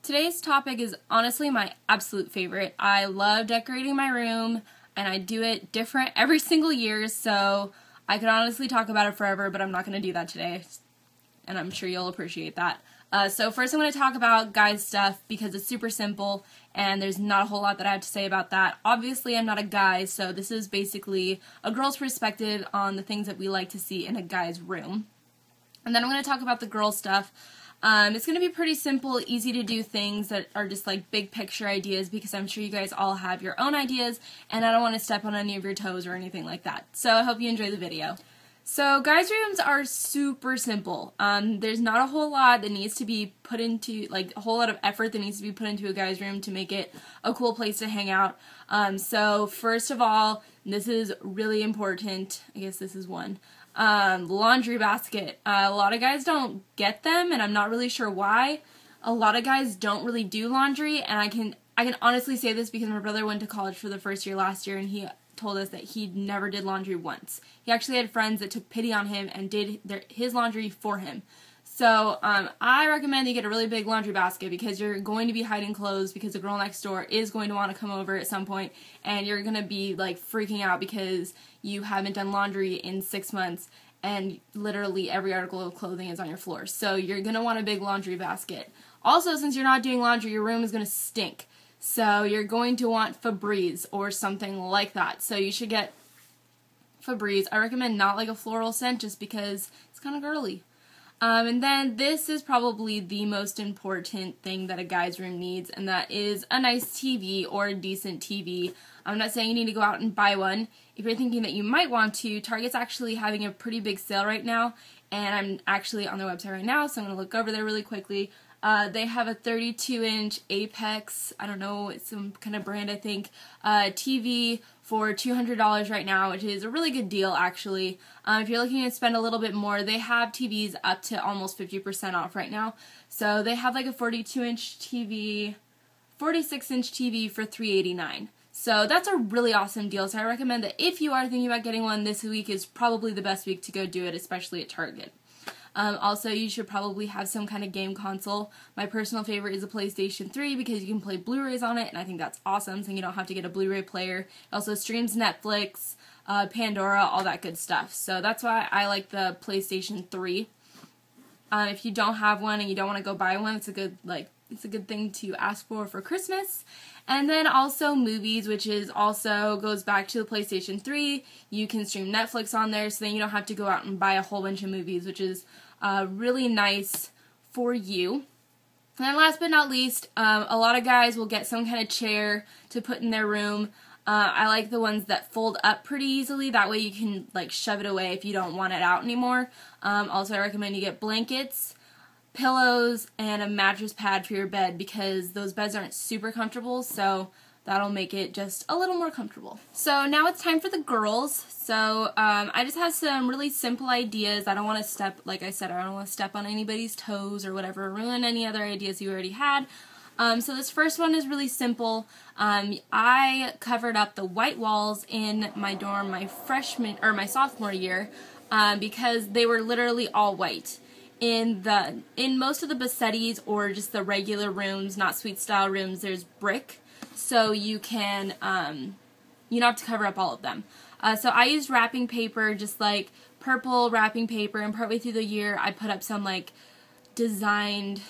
Today's topic is honestly my absolute favorite. I love decorating my room, and I do it different every single year, so I could honestly talk about it forever, but I'm not going to do that today, and I'm sure you'll appreciate that. So first I'm going to talk about guys stuff because it's super simple, and there's not a whole lot that I have to say about that. Obviously, I'm not a guy, so this is basically a girl's perspective on the things that we like to see in a guy's room. And then I'm going to talk about the girl stuff. It's going to be pretty simple, easy to do things that are just like big picture ideas because I'm sure you guys all have your own ideas and I don't want to step on any of your toes or anything like that. So I hope you enjoy the video. So guys' rooms are super simple. There's not a whole lot that needs to be put into, like a whole lot of effort that needs to be put into a guy's room to make it a cool place to hang out. So first of all, this is really important. I guess this is one. Laundry basket. A lot of guys don't get them, and I'm not really sure why. A lot of guys don't really do laundry, and I can honestly say this because my brother went to college for the first year last year, and he told us that he never did laundry once. He actually had friends that took pity on him and did his laundry for him. So I recommend you get a really big laundry basket because you're going to be hiding clothes because the girl next door is going to want to come over at some point, and you're going to be like freaking out because you haven't done laundry in 6 months and literally every article of clothing is on your floor. So you're going to want a big laundry basket. Also, since you're not doing laundry, your room is going to stink. So you're going to want Febreze or something like that. So you should get Febreze. I recommend not like a floral scent just because it's kind of girly. And then this is probably the most important thing that a guy's room needs, and that is a nice TV or a decent TV. I'm not saying you need to go out and buy one. If you're thinking that you might want to, Target's actually having a pretty big sale right now, and I'm actually on their website right now, so I'm going to look over there really quickly. They have a 32-inch Apex, I don't know, it's some kind of brand I think, TV for $200 right now, which is a really good deal actually. If you're looking to spend a little bit more, they have TVs up to almost 50% off right now. So they have like a 42-inch TV, 46-inch TV for $389. So that's a really awesome deal, so I recommend that if you are thinking about getting one, this week is probably the best week to go do it, especially at Target. Also, you should probably have some kind of game console. My personal favorite is a PlayStation 3 because you can play Blu-rays on it, and I think that's awesome, so you don't have to get a Blu-ray player. It also streams Netflix, Pandora, all that good stuff. So that's why I like the PlayStation 3. If you don't have one and you don't want to go buy one, it's a good thing to ask for Christmas. And then also movies, which is also goes back to the PlayStation 3. You can stream Netflix on there, so then you don't have to go out and buy a whole bunch of movies, which is really nice for you. And then last but not least, a lot of guys will get some kind of chair to put in their room. I like the ones that fold up pretty easily. That way you can like shove it away if you don't want it out anymore. Also, I recommend you get blankets, pillows, and a mattress pad for your bed because those beds aren't super comfortable, so that'll make it just a little more comfortable. So now it's time for the girls. So I just have some really simple ideas. I don't want to step, like I said, I don't want to step on anybody's toes or whatever, ruin any other ideas you already had. So this first one is really simple. I covered up the white walls in my dorm my sophomore year because they were literally all white. In most of the Bassettis or just the regular rooms, not suite style rooms, there's brick, so you can you don't have to cover up all of them. So I used wrapping paper, just like purple wrapping paper, and partway through the year I put up some like designed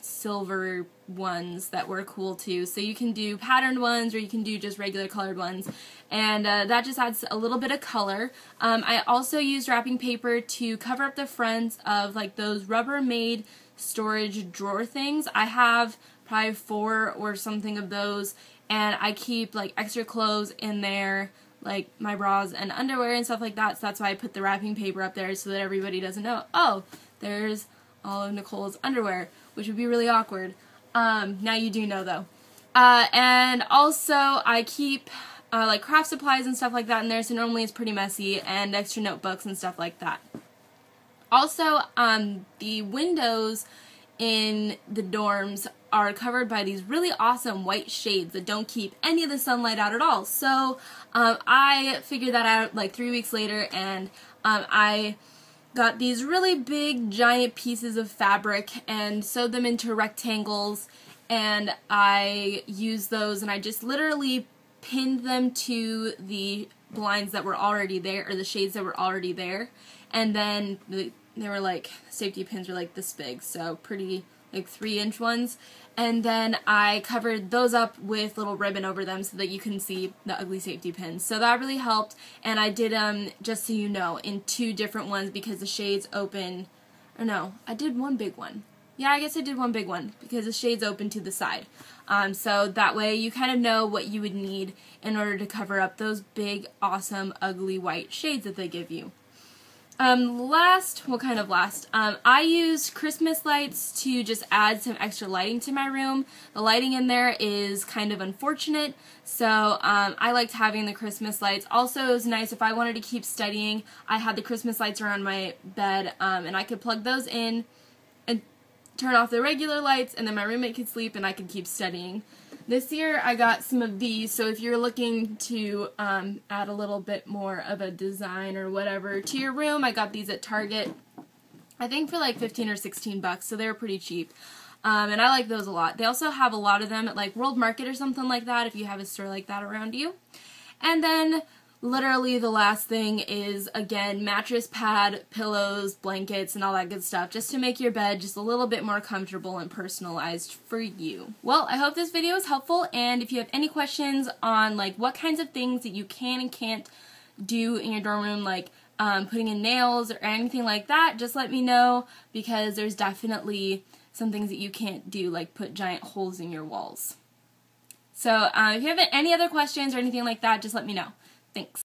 silver ones that were cool too. So you can do patterned ones or you can do just regular colored ones, and that just adds a little bit of color. I also used wrapping paper to cover up the fronts of like those Rubbermaid storage drawer things. I have probably 4 or something of those, and I keep like extra clothes in there, like my bras and underwear and stuff like that, so that's why I put the wrapping paper up there so that everybody doesn't know, oh, there's all of Nicole's underwear, which would be really awkward. Now you do know though. And also I keep like craft supplies and stuff like that in there, so normally it's pretty messy, and extra notebooks and stuff like that. Also, the windows in the dorms are covered by these really awesome white shades that don't keep any of the sunlight out at all. So I figured that out like 3 weeks later, and I got these really big giant pieces of fabric and sewed them into rectangles, and I used those and I just literally pinned them to the blinds that were already there, or the shades that were already there, and then they were like, safety pins were like this big, so pretty, like 3-inch ones, and then I covered those up with little ribbon over them so that you can see the ugly safety pins. So that really helped, and I did just so you know, in 2 different ones because the shades open, or no, I did one big one. Yeah, I guess I did one big one because the shades open to the side. So that way you kind of know what you would need in order to cover up those big, awesome, ugly white shades that they give you. I used Christmas lights to just add some extra lighting to my room. The lighting in there is kind of unfortunate, so I liked having the Christmas lights. Also, it was nice if I wanted to keep studying. I had the Christmas lights around my bed, and I could plug those in and turn off the regular lights, and then my roommate could sleep and I could keep studying. This year I got some of these, so if you're looking to add a little bit more of a design or whatever to your room, I got these at Target, I think for like 15 or 16 bucks, so they were pretty cheap. And I like those a lot. They also have a lot of them at like World Market or something like that if you have a store like that around you. And then literally the last thing is, again, mattress pad, pillows, blankets, and all that good stuff, just to make your bed just a little bit more comfortable and personalized for you. Well, I hope this video was helpful, and if you have any questions on like what kinds of things that you can and can't do in your dorm room, like putting in nails or anything like that, just let me know, because there's definitely some things that you can't do, like put giant holes in your walls. So if you have any other questions or anything like that, just let me know. Thanks.